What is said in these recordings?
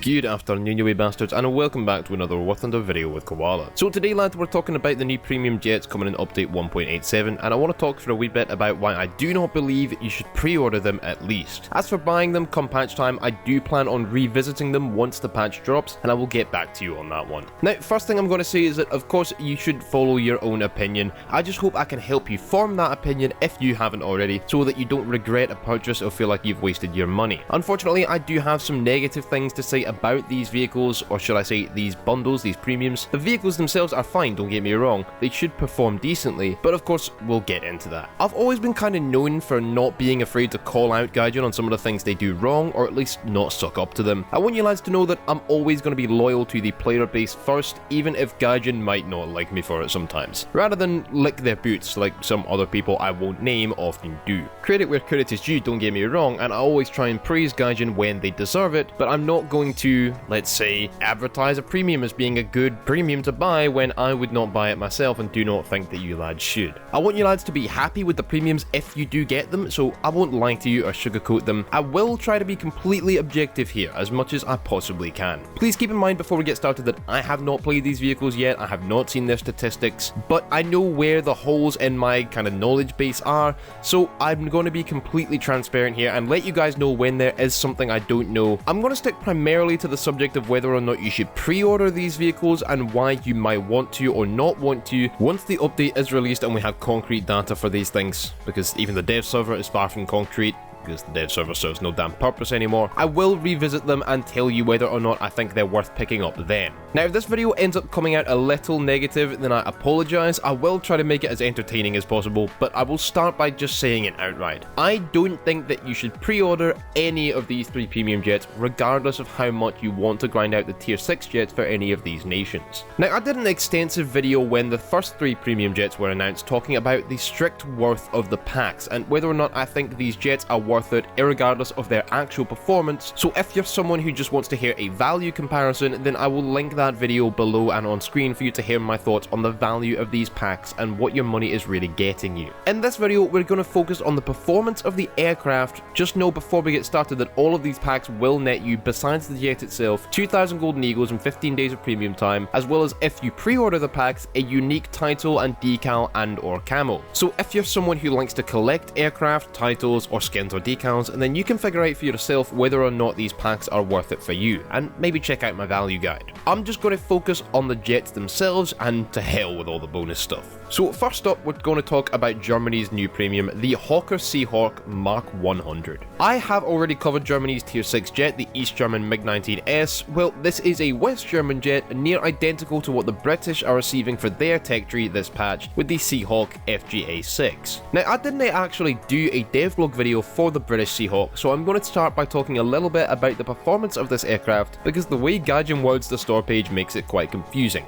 Good afternoon, you wee bastards, and welcome back to another War Thunder video with Koala. So today, lads, we're talking about the new premium jets coming in update 1.87, and I want to talk for a wee bit about why I do not believe you should pre-order them at least. As for buying them come patch time, I do plan on revisiting them once the patch drops, and I will get back to you on that one. Now, first thing I'm going to say is that, of course, you should follow your own opinion. I just hope I can help you form that opinion if you haven't already, so that you don't regret a purchase or feel like you've wasted your money. Unfortunately, I do have some negative things to say about these vehicles, or should I say these bundles, these premiums. The vehicles themselves are fine, don't get me wrong, they should perform decently, but of course we'll get into that. I've always been kind of known for not being afraid to call out Gaijin on some of the things they do wrong, or at least not suck up to them. I want you lads to know that I'm always going to be loyal to the player base first, even if Gaijin might not like me for it sometimes, rather than lick their boots like some other people I won't name often do. Credit where credit is due, don't get me wrong, and I always try and praise Gaijin when they deserve it, but I'm not going to, let's say, advertise a premium as being a good premium to buy when I would not buy it myself and do not think that you lads should. I want you lads to be happy with the premiums if you do get them, so I won't lie to you or sugarcoat them. I will try to be completely objective here as much as I possibly can. Please keep in mind before we get started that I have not played these vehicles yet, I have not seen their statistics, but I know where the holes in my kind of knowledge base are, so I'm going to be completely transparent here and let you guys know when there is something I don't know. I'm going to stick primarily to the subject of whether or not you should pre-order these vehicles and why you might want to or not want to once the update is released and we have concrete data for these things, because even the dev server is far from concrete, because the dev server serves no damn purpose anymore. I will revisit them and tell you whether or not I think they're worth picking up then. Now, if this video ends up coming out a little negative, then I apologise. I will try to make it as entertaining as possible, but I will start by just saying it outright. I don't think that you should pre-order any of these 3 premium jets, regardless of how much you want to grind out the tier 6 jets for any of these nations. Now, I did an extensive video when the first 3 premium jets were announced talking about the strict worth of the packs and whether or not I think these jets are worth it irregardless of their actual performance. So if you're someone who just wants to hear a value comparison, then I will link that video below and on screen for you to hear my thoughts on the value of these packs and what your money is really getting you. In this video, we're going to focus on the performance of the aircraft. Just know before we get started that all of these packs will net you, besides the jet itself, 2,000 golden eagles and 15 days of premium time, as well as, if you pre-order the packs, a unique title and decal and or camo. So if you're someone who likes to collect aircraft, titles or skins or decals, and then you can figure out for yourself whether or not these packs are worth it for you, and maybe check out my value guide. I'm just going to focus on the jets themselves, and to hell with all the bonus stuff. So first up, we're going to talk about Germany's new premium, the Hawker Seahawk Mark 100. I have already covered Germany's tier 6 jet, the East German MiG-19S. Well, this is a West German jet, near identical to what the British are receiving for their tech tree this patch with the Seahawk FGA-6. Now, I didn't actually do a devlog video for the British Seahawk, so I'm going to start by talking a little bit about the performance of this aircraft, because the way Gaijin words the store page makes it quite confusing.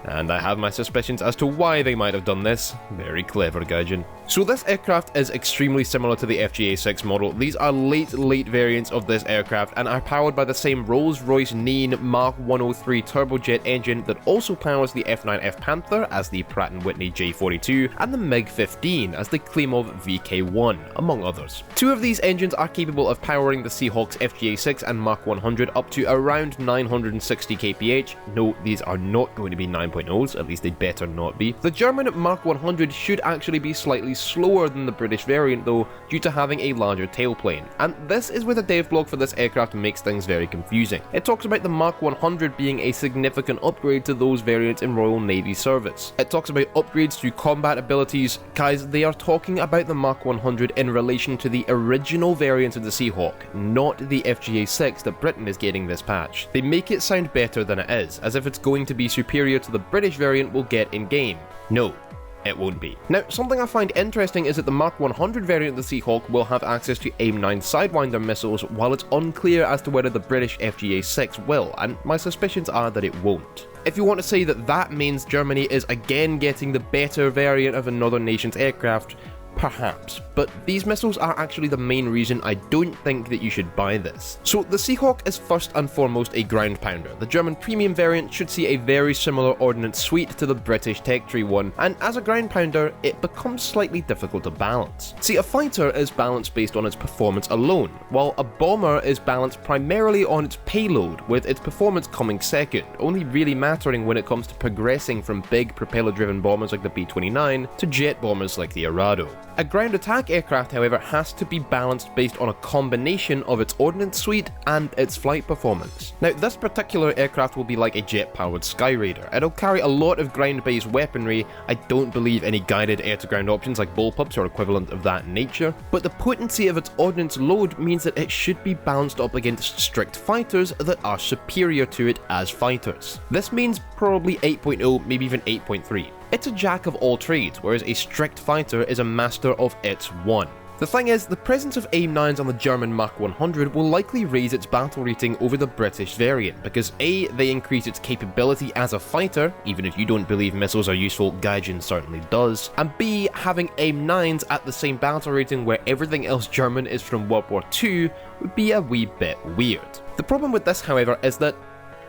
And I have my suspicions as to why they might have done this. Very clever, Gaijin. So this aircraft is extremely similar to the FGA-6 model. These are late variants of this aircraft and are powered by the same Rolls-Royce Nene Mark 103 turbojet engine that also powers the F9F Panther as the Pratt & Whitney J42 and the MiG-15 as the Klimov VK1, among others. 2 of these engines are capable of powering the Seahawk's FGA-6 and Mark 100 up to around 960 kph. No, these are not going to be 9.0s, at least they better not be. The German Mark 100 should actually be slightly slower than the British variant though, due to having a larger tailplane, and this is where the devlog for this aircraft makes things very confusing. It talks about the Mark 100 being a significant upgrade to those variants in Royal Navy service. It talks about upgrades to combat abilities. Guys, they are talking about the Mark 100 in relation to the original variant of the Seahawk, not the FGA-6 that Britain is getting this patch. They make it sound better than it is, as if it's going to be superior to the British variant we'll get in game. No, it won't be. Now, something I find interesting is that the Mark 100 variant of the Seahawk will have access to AIM-9 Sidewinder missiles, while it's unclear as to whether the British FGA-6 will, and my suspicions are that it won't. If you want to say that that means Germany is again getting the better variant of another nation's aircraft, Perhaps, but these missiles are actually the main reason I don't think that you should buy this. So the Seahawk is first and foremost a ground pounder. The German premium variant should see a very similar ordnance suite to the British tech tree one, and as a ground pounder, it becomes slightly difficult to balance. See, a fighter is balanced based on its performance alone, while a bomber is balanced primarily on its payload, with its performance coming second, only really mattering when it comes to progressing from big propeller-driven bombers like the B-29 to jet bombers like the Arado. A ground attack aircraft, however, has to be balanced based on a combination of its ordnance suite and its flight performance. Now, this particular aircraft will be like a jet-powered Sky Raider. It'll carry a lot of ground-based weaponry. I don't believe any guided air-to-ground options like bullpups or equivalent of that nature, but the potency of its ordnance load means that it should be balanced up against strict fighters that are superior to it as fighters. This means probably 8.0, maybe even 8.3. It's a jack of all trades, whereas a strict fighter is a master of its one. The thing is, the presence of AIM-9s on the German Mach 100 will likely raise its battle rating over the British variant, because A, they increase its capability as a fighter, even if you don't believe missiles are useful, Gaijin certainly does, and B, having AIM-9s at the same battle rating where everything else German is from World War II would be a wee bit weird. The problem with this, however, is that,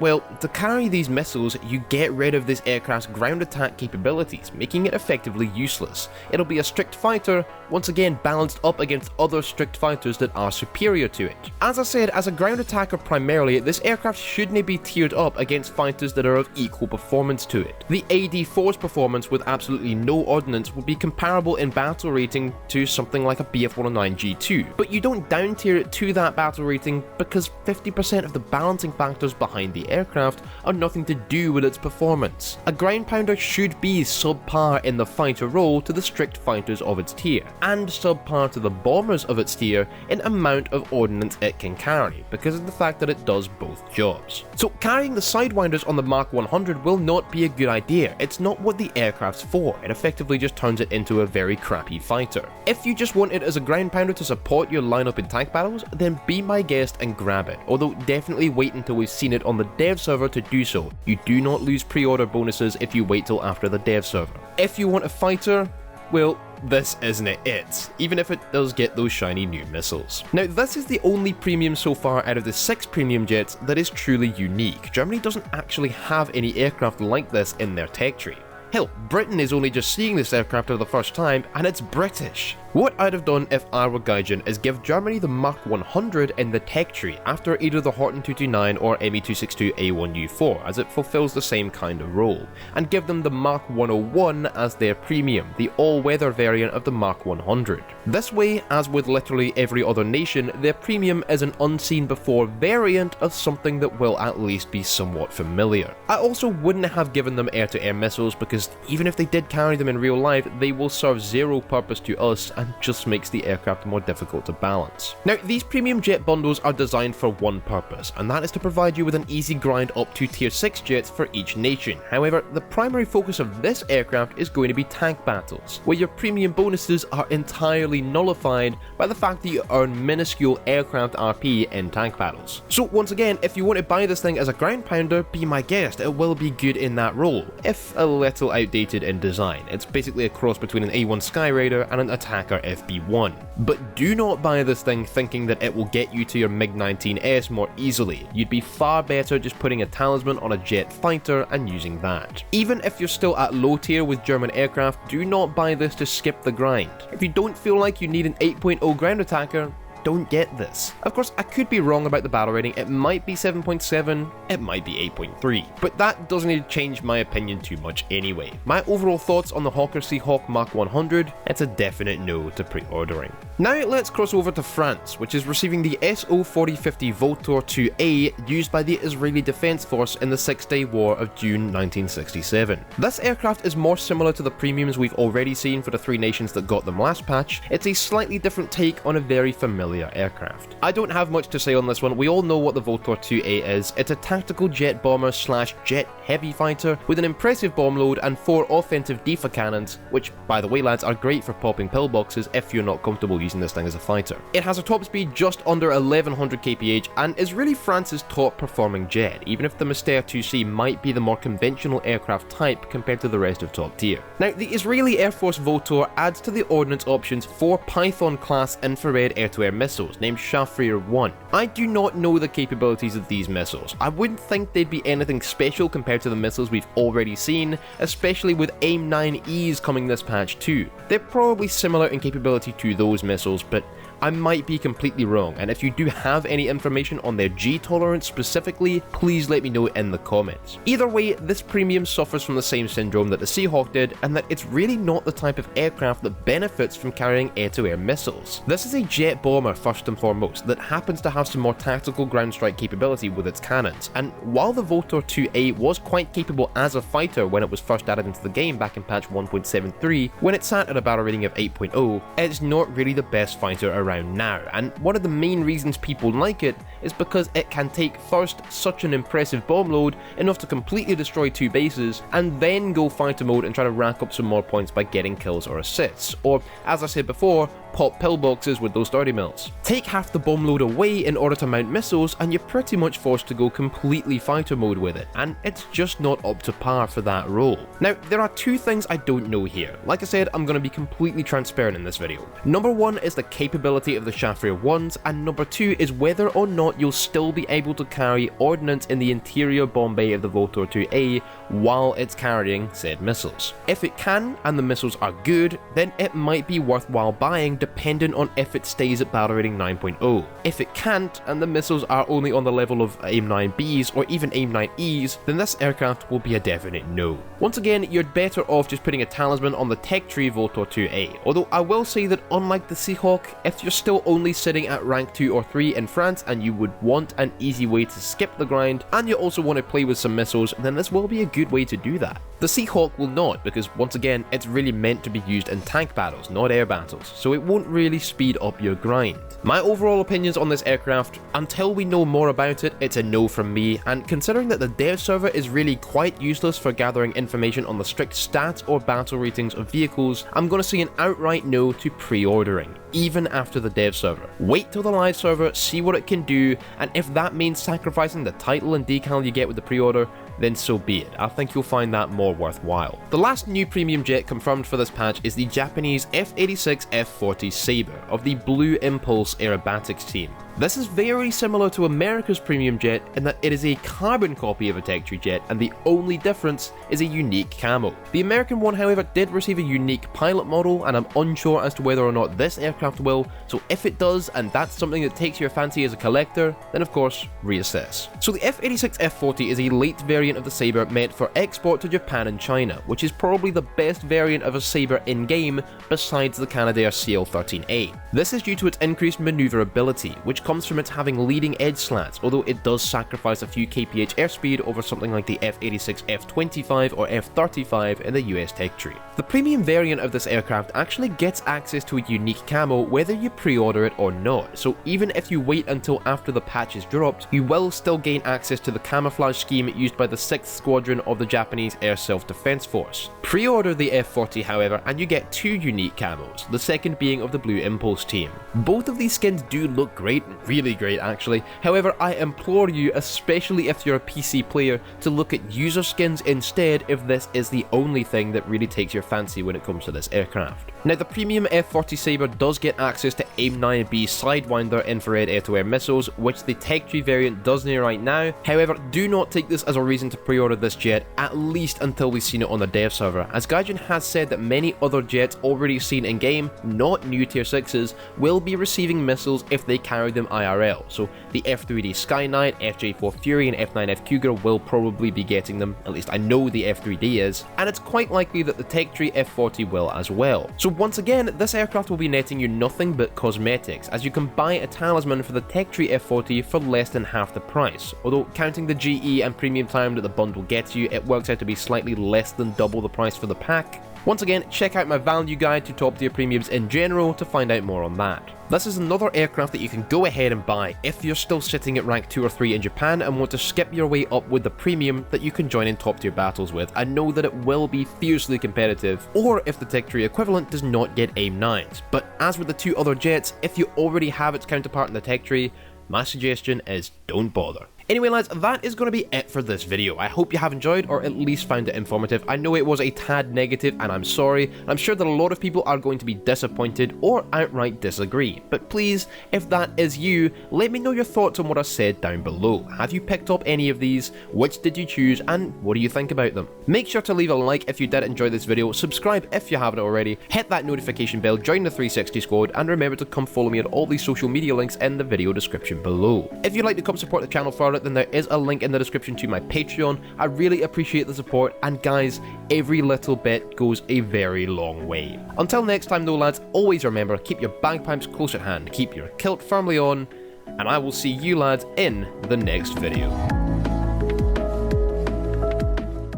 well, to carry these missiles, you get rid of this aircraft's ground attack capabilities, making it effectively useless. It'll be a strict fighter, once again balanced up against other strict fighters that are superior to it. As I said, as a ground attacker primarily, this aircraft shouldn't be tiered up against fighters that are of equal performance to it. The AD-4's performance with absolutely no ordnance would be comparable in battle rating to something like a Bf-109 G2, but you don't down tier it to that battle rating because 50% of the balancing factors behind the aircraft are nothing to do with its performance. A ground pounder should be subpar in the fighter role to the strict fighters of its tier, and subpar to the bombers of its tier in amount of ordnance it can carry, because of the fact that it does both jobs. So carrying the Sidewinders on the Mach 100 will not be a good idea. It's not what the aircraft's for. It effectively just turns it into a very crappy fighter. If you just want it as a ground pounder to support your lineup in tank battles, then be my guest and grab it, although definitely wait until we've seen it on the dev server to do so. You do not lose pre-order bonuses if you wait till after the dev server. If you want a fighter, well, this isn't it, even if it does get those shiny new missiles. Now, this is the only premium so far out of the 6 premium jets that is truly unique. Germany doesn't actually have any aircraft like this in their tech tree. Hell, Britain is only just seeing this aircraft for the first time, and it's British. What I'd have done if I were Gaijin is give Germany the Mach 100 in the tech tree after either the Horten 229 or Me262A1U4, as it fulfills the same kind of role, and give them the Mach 101 as their premium, the all-weather variant of the Mach 100. This way, as with literally every other nation, their premium is an unseen-before variant of something that will at least be somewhat familiar. I also wouldn't have given them air-to-air missiles because even if they did carry them in real life, they will serve zero purpose to us and just makes the aircraft more difficult to balance. Now, these premium jet bundles are designed for one purpose, and that is to provide you with an easy grind up to tier 6 jets for each nation. However, the primary focus of this aircraft is going to be tank battles, where your premium bonuses are entirely nullified by the fact that you earn minuscule aircraft RP in tank battles. So once again, if you want to buy this thing as a ground pounder, be my guest, it will be good in that role, if a little outdated in design. It's basically a cross between an A1 Sky Raider and an Attacker FB1. But do not buy this thing thinking that it will get you to your MiG-19S more easily. You'd be far better just putting a talisman on a jet fighter and using that. Even if you're still at low tier with German aircraft, do not buy this to skip the grind. If you don't feel like you need an 8.0 ground attacker, don't get this. Of course, I could be wrong about the battle rating. It might be 7.7, it might be 8.3, but that doesn't change my opinion too much anyway. My overall thoughts on the Hawker Seahawk Mach 100, it's a definite no to pre-ordering. Now let's cross over to France, which is receiving the SO-4050 Voltor 2A used by the Israeli Defense Force in the Six-Day War of June 1967. This aircraft is more similar to the premiums we've already seen for the 3 nations that got them last patch. It's a slightly different take on a very familiar aircraft. I don't have much to say on this one. We all know what the Voltor 2A is. It's a tactical jet bomber slash jet heavy fighter with an impressive bomb load and 4 offensive DEFA cannons, which by the way lads are great for popping pillboxes if you're not comfortable using this thing as a fighter. It has a top speed just under 1100 kph and is really France's top performing jet, even if the Mystère 2C might be the more conventional aircraft type compared to the rest of top tier. Now, the Israeli Air Force Votor adds to the ordnance options 4 Python-class infrared air-to-air missiles named Shafir-1. I do not know the capabilities of these missiles. I wouldn't think they'd be anything special compared to the missiles we've already seen, especially with AIM-9Es coming this patch too. They're probably similar in capability to those missiles, but I might be completely wrong, and if you do have any information on their G tolerance specifically, please let me know in the comments. Either way, this premium suffers from the same syndrome that the Seahawk did, and that it's really not the type of aircraft that benefits from carrying air-to-air missiles. This is a jet bomber first and foremost that happens to have some more tactical ground strike capability with its cannons, and while the Votor 2A was quite capable as a fighter when it was first added into the game back in patch 1.73, when it sat at a battle rating of 8.0, it's not really the best fighter around now, and one of the main reasons people like it is because it can take first such an impressive bomb load, enough to completely destroy 2 bases, and then go fighter mode and try to rack up some more points by getting kills or assists, or as I said before, pop pillboxes with those 30 mils. Take half the bomb load away in order to mount missiles and you're pretty much forced to go completely fighter mode with it, and it's just not up to par for that role. Now, there are 2 things I don't know here. Like I said, I'm going to be completely transparent in this video. Number 1 is the capability of the Shafir-1s, and number 2 is whether or not you'll still be able to carry ordnance in the interior bomb bay of the Votor 2A while it's carrying said missiles. If it can, and the missiles are good, then it might be worthwhile buying, dependent on if it stays at battle rating 9.0. If it can't, and the missiles are only on the level of AIM-9Bs or even AIM-9Es, then this aircraft will be a definite no. Once again, you're better off just putting a talisman on the tech tree Votor 2A, although I will say that unlike the Seahawk, if you're still only sitting at rank 2 or 3 in France and you would want an easy way to skip the grind, and you also want to play with some missiles, then this will be a good way to do that. The Seahawk will not, because once again, it's really meant to be used in tank battles, not air battles, so it won't really speed up your grind. My overall opinions on this aircraft, until we know more about it, it's a no from me, and considering that the dev server is really quite useless for gathering information on the strict stats or battle ratings of vehicles, I'm going to say an outright no to pre-ordering, even after the dev server. Wait till the live server, see what it can do, and if that means sacrificing the title and decal you get with the pre-order, then so be it. I think you'll find that more worthwhile. The last new premium jet confirmed for this patch is the Japanese F86 F40 Saber of the Blue Impulse Aerobatics team. This is very similar to America's premium jet in that it is a carbon copy of a tech tree jet, and the only difference is a unique camo. The American one, however, did receive a unique pilot model, and I'm unsure as to whether or not this aircraft will, so if it does, and that's something that takes your fancy as a collector, then of course, reassess. So the F86 F40 is a late variant of the Saber meant for export to Japan and China, which is probably the best variant of a Saber in-game besides the Canadair CL-13A. This is due to its increased maneuverability, which comes from its having leading edge slats, although it does sacrifice a few kph airspeed over something like the F86 F25 or F35 in the US tech tree. The premium variant of this aircraft actually gets access to a unique camo whether you pre-order it or not, so even if you wait until after the patch is dropped, you will still gain access to the camouflage scheme used by the 6th Squadron of the Japanese Air Self-Defense Force. Pre-order the F40, however, and you get 2 unique camos, the second being of the Blue Impulse team. Both of these skins do look great, really great actually, however I implore you, especially if you're a PC player, to look at user skins instead if this is the only thing that really takes your fancy when it comes to this aircraft. Now the premium F40 Saber does get access to AIM-9B Sidewinder infrared air-to-air missiles, which the tech tree variant does near right now. However, do not take this as a reason to pre-order this jet, at least until we've seen it on the dev server, as Gaijin has said that many other jets already seen in game, not new tier 6s, will be receiving missiles if they carry them IRL, so the F3D Skyknight, FJ4 Fury and F9F Cougar will probably be getting them, at least I know the F3D is, and it's quite likely that the tech tree F40 will as well. So once again, this aircraft will be netting you nothing but cosmetics, as you can buy a talisman for the tech tree F40 for less than half the price, although counting the GE and premium time that the bundle gets you, it works out to be slightly less than double the price for the pack. Once again, check out my value guide to top tier premiums in general to find out more on that. This is another aircraft that you can go ahead and buy if you're still sitting at rank 2 or 3 in Japan and want to skip your way up with the premium that you can join in top tier battles with. I know that it will be fiercely competitive, or if the tech tree equivalent does not get AIM 9s, but as with the 2 other jets, if you already have its counterpart in the tech tree, my suggestion is don't bother. Anyway lads, that is going to be it for this video. I hope you have enjoyed or at least found it informative. I know it was a tad negative and I'm sorry. I'm sure that a lot of people are going to be disappointed or outright disagree. But please, if that is you, let me know your thoughts on what I said down below. Have you picked up any of these? Which did you choose and what do you think about them? Make sure to leave a like if you did enjoy this video, subscribe if you haven't already, hit that notification bell, join the 360 squad, and remember to come follow me on all these social media links in the video description below. If you'd like to come support the channel further, then there is a link in the description to my Patreon. I really appreciate the support, and guys, every little bit goes a very long way. Until next time though lads, always remember, keep your bagpipes close at hand, keep your kilt firmly on, and I will see you lads in the next video.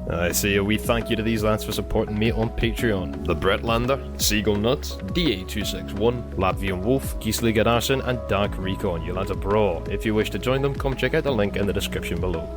I say a wee thank you to these lads for supporting me on Patreon. The Bretlander, Seagull Nuts, DA261, Latvian Wolf, Gisli Garashin, and Dark Recon. You lads are bra. If you wish to join them, come check out the link in the description below.